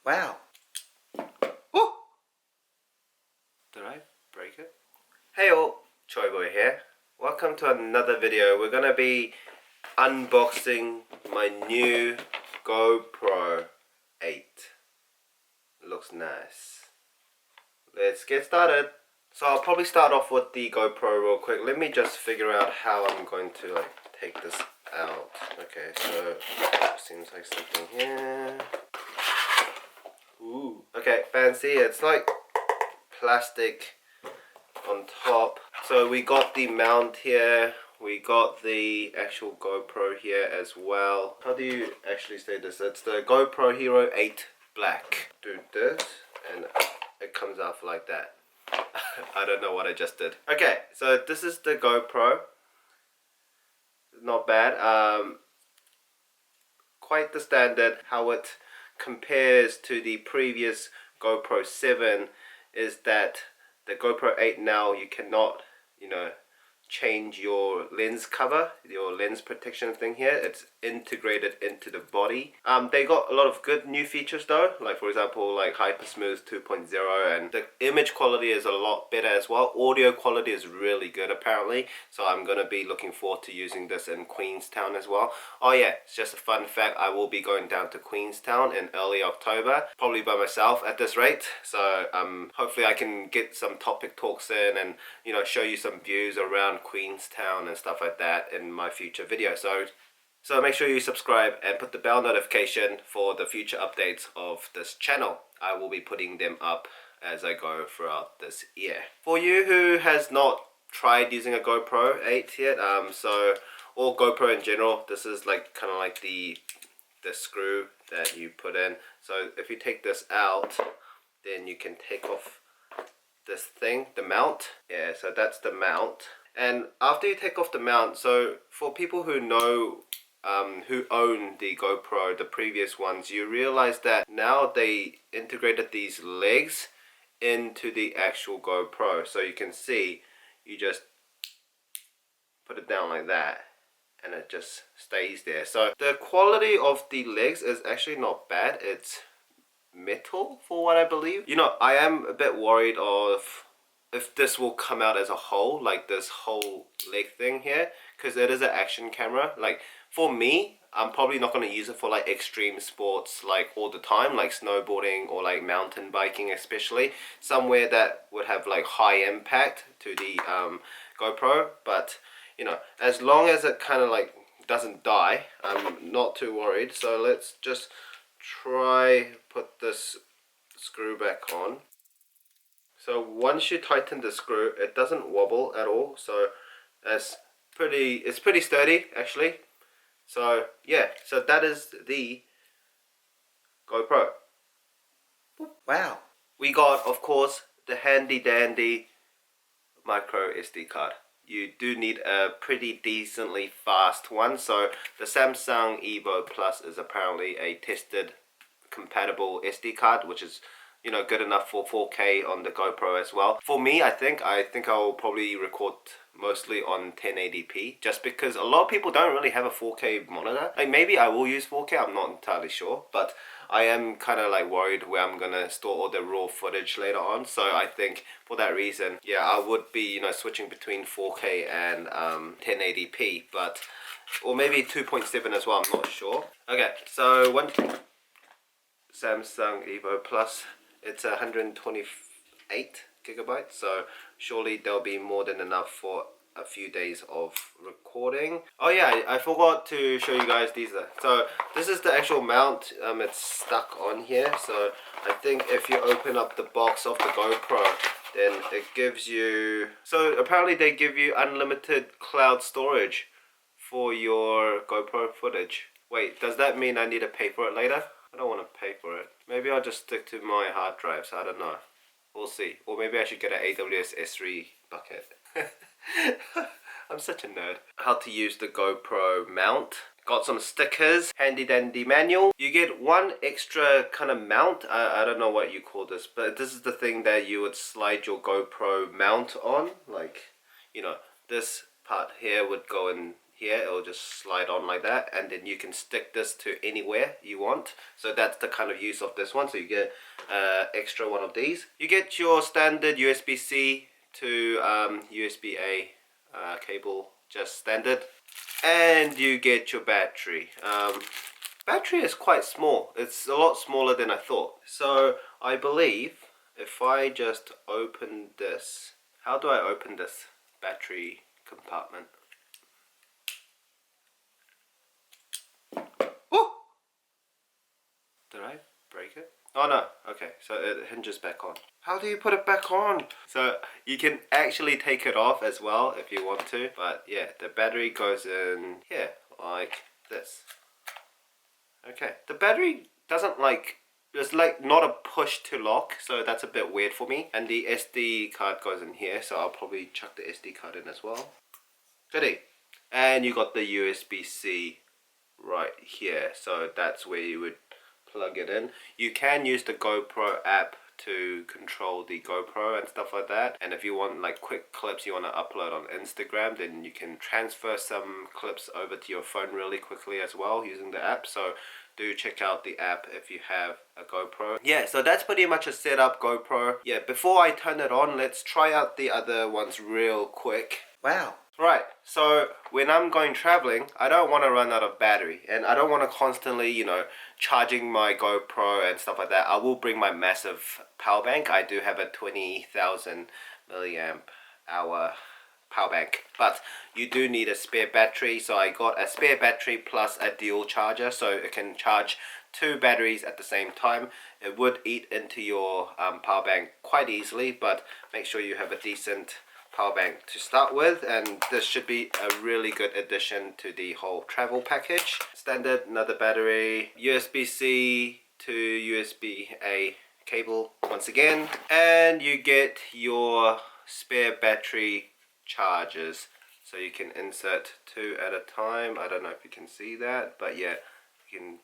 Wow. Woo! Did I break it? Hey all, Choiboy here. Welcome to another video. We're gonna be unboxing my new GoPro 8. Looks nice. Let's get started. So I'll probably start off with the GoPro real quick. Let me just figure out how I'm going to take this out. Okay, so seems like something here. Ooh. Okay, fancy. It's like plastic on top. So we got the mount here. We got the actual GoPro here as well. How do you actually say this? It's the GoPro Hero 8 Black. Do this and it comes out like that. I don't know what I just did. Okay, so this is the GoPro. Not bad. Quite the standard. How it compares to the previous GoPro 7 is that the GoPro 8 now you cannot, change your lens cover, your lens protection thing here. It's integrated into the body. They got a lot of good new features though, like for example like Hyper Smooth 2.0, and the image quality is a lot better as well. Audio quality is really good apparently, so I'm gonna be looking forward to using this in Queenstown as well. Oh yeah, it's just a fun fact, I will be going down to Queenstown in early October, probably by myself at this rate, so hopefully I can get some topic talks in and show you some views around Queenstown and stuff like that in my future video. So make sure you subscribe and put the bell notification for the future updates of this channel. I will be putting them up as I go throughout this year. For you who has not tried using a GoPro 8 yet, or GoPro in general, this is kind of like the screw that you put in. So if you take this out, then you can take off this thing, the mount. Yeah, so that's the mount. And after you take off the mount, so for people who know, who own the GoPro, the previous ones, you realize that now they integrated these legs into the actual GoPro. So you can see, you just put it down like that and it just stays there. So the quality of the legs is actually not bad. It's metal for what I believe. I am a bit worried of if this will come out as a whole, like this whole leg thing here, because it is an action camera. Like for me, I'm probably not going to use it for like extreme sports like all the time, like snowboarding or like mountain biking, especially somewhere that would have like high impact to the GoPro. But as long as it kind of like doesn't die, I'm not too worried. So let's just try put this screw back on. So once you tighten the screw, it doesn't wobble at all. So it's pretty sturdy actually. So yeah, so that is the GoPro. Wow. We got, of course, the handy dandy micro SD card. You do need a pretty decently fast one. So the Samsung Evo Plus is apparently a tested compatible SD card, which is good enough for 4K on the GoPro as well. For me, I think I'll probably record mostly on 1080p, just because a lot of people don't really have a 4K monitor. Like maybe I will use 4K, I'm not entirely sure, but I am kind of like worried where I'm gonna store all the raw footage later on. So I think for that reason, yeah, I would be switching between 4K and 1080p, or maybe 2.7 as well, I'm not sure. Okay, so one Samsung Evo Plus, it's 128 gigabytes, so surely there'll be more than enough for a few days of recording. Oh yeah, I forgot to show you guys these. So this is the actual mount. It's stuck on here. So I think if you open up the box of the GoPro, then it gives you, so apparently they give you unlimited cloud storage for your GoPro footage. Wait, does that mean I need to pay for it later? I don't want to pay for it. Maybe I'll just stick to my hard drives. I don't know. We'll see. Or maybe I should get an AWS S3 bucket. I'm such a nerd. How to use the GoPro mount. Got some stickers. Handy dandy manual. You get one extra kind of mount. I don't know what you call this, but this is the thing that you would slide your GoPro mount on. Like, this part here would go in here, it'll just slide on like that, and then you can stick this to anywhere you want. So that's the kind of use of this one. So you get extra one of these. You get your standard USB-C to USB-A cable, just standard, and you get your battery. Battery is quite small. It's a lot smaller than I thought. So I believe if I just open this, how do I open this battery compartment? Oh! Did I break it? Oh no, okay, so it hinges back on. How do you put it back on? So you can actually take it off as well if you want to, but yeah, the battery goes in here like this. Okay, the battery doesn't like, it's like not a push to lock, so that's a bit weird for me. And the SD card goes in here, so I'll probably chuck the SD card in as well. Goodie. And you got the USB-C right here, so that's where you would plug it in. You can use the GoPro app to control the GoPro and stuff like that. And if you want like quick clips you want to upload on Instagram, then you can transfer some clips over to your phone really quickly as well using the app. So do check out the app if you have a GoPro. Yeah, so that's pretty much a setup GoPro. Yeah, before I turn it on, let's try out the other ones real quick. Wow. Right, so when I'm going traveling, I don't want to run out of battery, and I don't want to constantly, you know, charging my GoPro and stuff like that. I will bring my massive power bank. I do have a 20,000 milliamp hour power bank, but you do need a spare battery, so I got a spare battery plus a dual charger, so it can charge 2 batteries at the same time. It would eat into your power bank quite easily, but make sure you have a decent power bank to start with, and this should be a really good addition to the whole travel package. Standard, another battery, USB-C to USB-A cable once again, and you get your spare battery chargers, so you can insert 2 at a time. I don't know if you can see that, but yeah, you can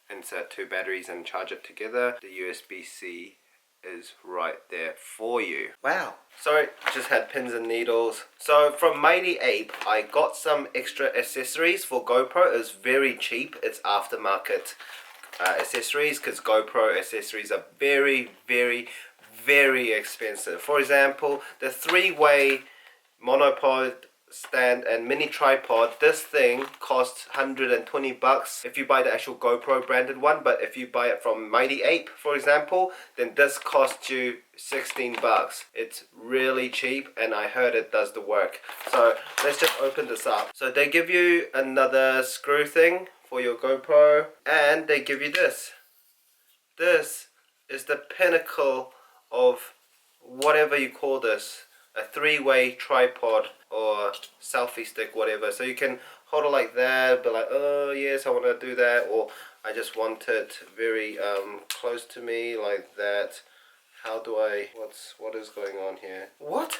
insert 2 batteries and charge it together. The USB-C is right there for you. Wow. Sorry, just had pins and needles. So from Mighty Ape, I got some extra accessories for GoPro. It's very cheap. It's aftermarket accessories, because GoPro accessories are very, very, very expensive. For example, the 3-way monopod stand and mini tripod, this thing costs 120 bucks if you buy the actual GoPro branded one, but if you buy it from Mighty Ape, for example, then this costs you 16 bucks. It's really cheap, and I heard it does the work. So let's just open this up. So they give you another screw thing for your GoPro, and they give you this. This is the pinnacle of whatever you call this, a 3-way tripod or selfie stick, whatever. So you can hold it like that, be like, oh yes, I want to do that, or I just want it very close to me like that. How do I, what is going on here? What?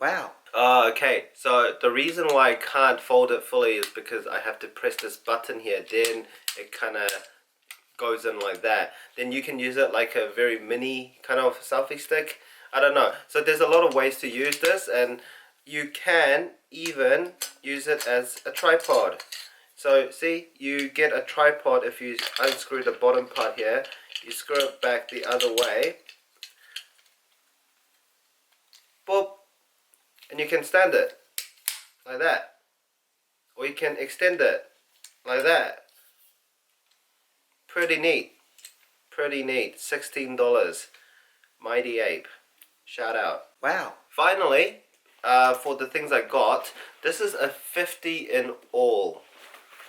Wow. Okay, so the reason why I can't fold it fully is because I have to press this button here, then it kind of goes in like that. Then you can use it like a very mini kind of selfie stick. I don't know. So there's a lot of ways to use this, and you can even use it as a tripod. So see, you get a tripod if you unscrew the bottom part here, you screw it back the other way, boop, and you can stand it like that, or you can extend it like that. Pretty neat, pretty neat. $16, Mighty Ape. Shout out. Wow. Finally, for the things I got, this is a 50 in all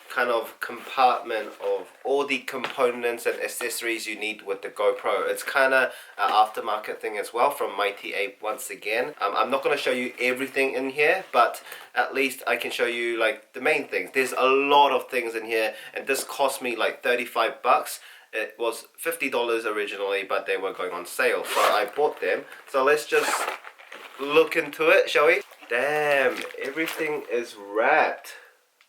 kind of compartment of all the components and accessories you need with the GoPro. It's kind of an aftermarket thing as well from Mighty Ape once again. I'm not going to show you everything in here, but at least I can show you like the main things. There's a lot of things in here, and this cost me like 35 bucks. It was $50 originally, but they were going on sale, so I bought them. So let's just look into it, shall we? Damn, everything is wrapped.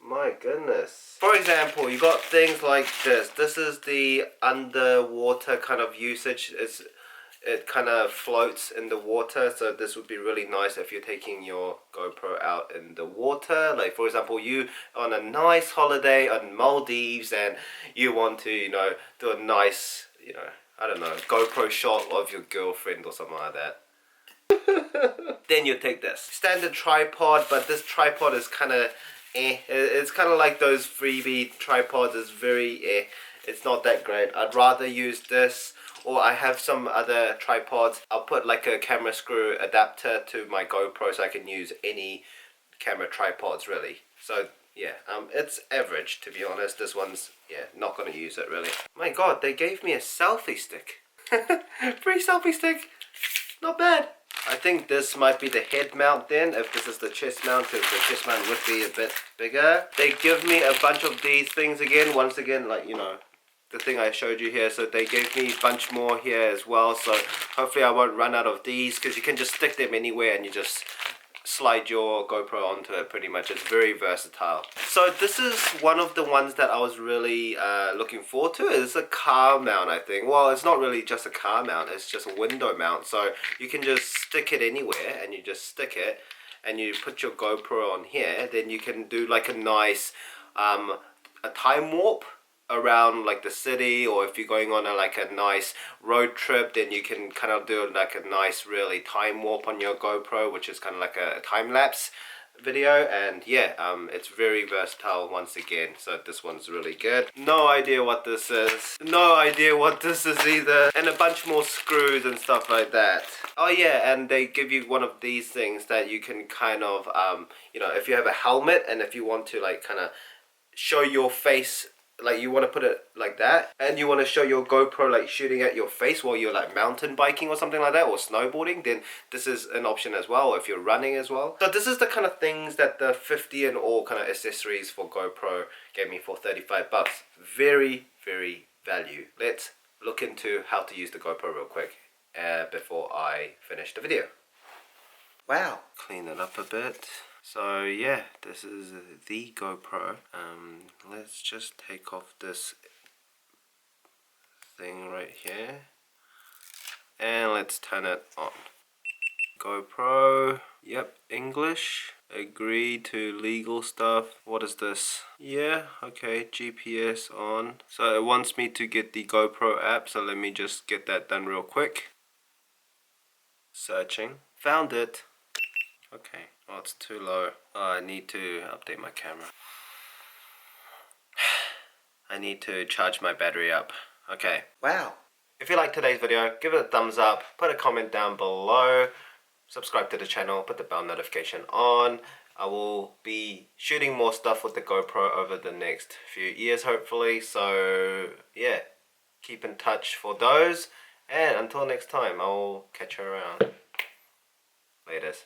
My goodness. For example, you got things like this. This is the underwater kind of usage. it kind of floats in the water, so this would be really nice if you're taking your GoPro out in the water. Like for example, you on a nice holiday on Maldives and you want to, you know, do a nice, you know, I don't know, GoPro shot of your girlfriend or something like that. Then you take this standard tripod, but this tripod is kind of it's kind of like those freebie tripods. It's very it's not that great. I'd rather use this, or I have some other tripods. I'll put like a camera screw adapter to my GoPro so I can use any camera tripods really. So yeah, it's average to be honest. This one's, yeah, not gonna use it really. My god, they gave me a selfie stick. Free selfie stick, not bad. I think this might be the head mount then, if this is the chest mount, because the chest mount would be a bit bigger. They give me a bunch of these things again, once again, like, you know, the thing I showed you here. So they gave me a bunch more here as well, so hopefully I won't run out of these, because you can just stick them anywhere and you just slide your GoPro onto it pretty much. It's very versatile. So this is one of the ones that I was really looking forward to. It's a car mount, I think. Well, it's not really just a car mount, it's just a window mount, so you can just stick it anywhere and you just stick it and you put your GoPro on here. Then you can do like a nice a time warp around like the city, or if you're going on like a nice road trip, then you can kind of do like a nice really time warp on your GoPro, which is kind of like a time-lapse video. And yeah, it's very versatile once again, so this one's really good. No idea what this is, no idea what this is either, and a bunch more screws and stuff like that. Oh yeah, and they give you one of these things that you can kind of you know, if you have a helmet and if you want to like kind of show your face, like you want to put it like that, and you want to show your GoPro like shooting at your face while you're like mountain biking or something like that, or snowboarding, then this is an option as well, if you're running as well. So this is the kind of things that the 50 and all kind of accessories for GoPro gave me for 35 bucks. Very, very value. Let's look into how to use the GoPro real quick before I finish the video. Wow, clean it up a bit. So yeah, this is the GoPro. Let's just take off this thing right here and let's turn it on. GoPro, yep, English, agree to legal stuff. What is this? Yeah, okay, GPS on. So it wants me to get the GoPro app, so let me just get that done real quick. Searching, found it. Okay, oh, it's too low. Oh, I need to update my camera. I need to charge my battery up. Okay. Wow. If you liked today's video, give it a thumbs up, put a comment down below, subscribe to the channel, put the bell notification on. I will be shooting more stuff with the GoPro over the next few years hopefully, so yeah, keep in touch for those, and until next time, I'll catch you around. Laters.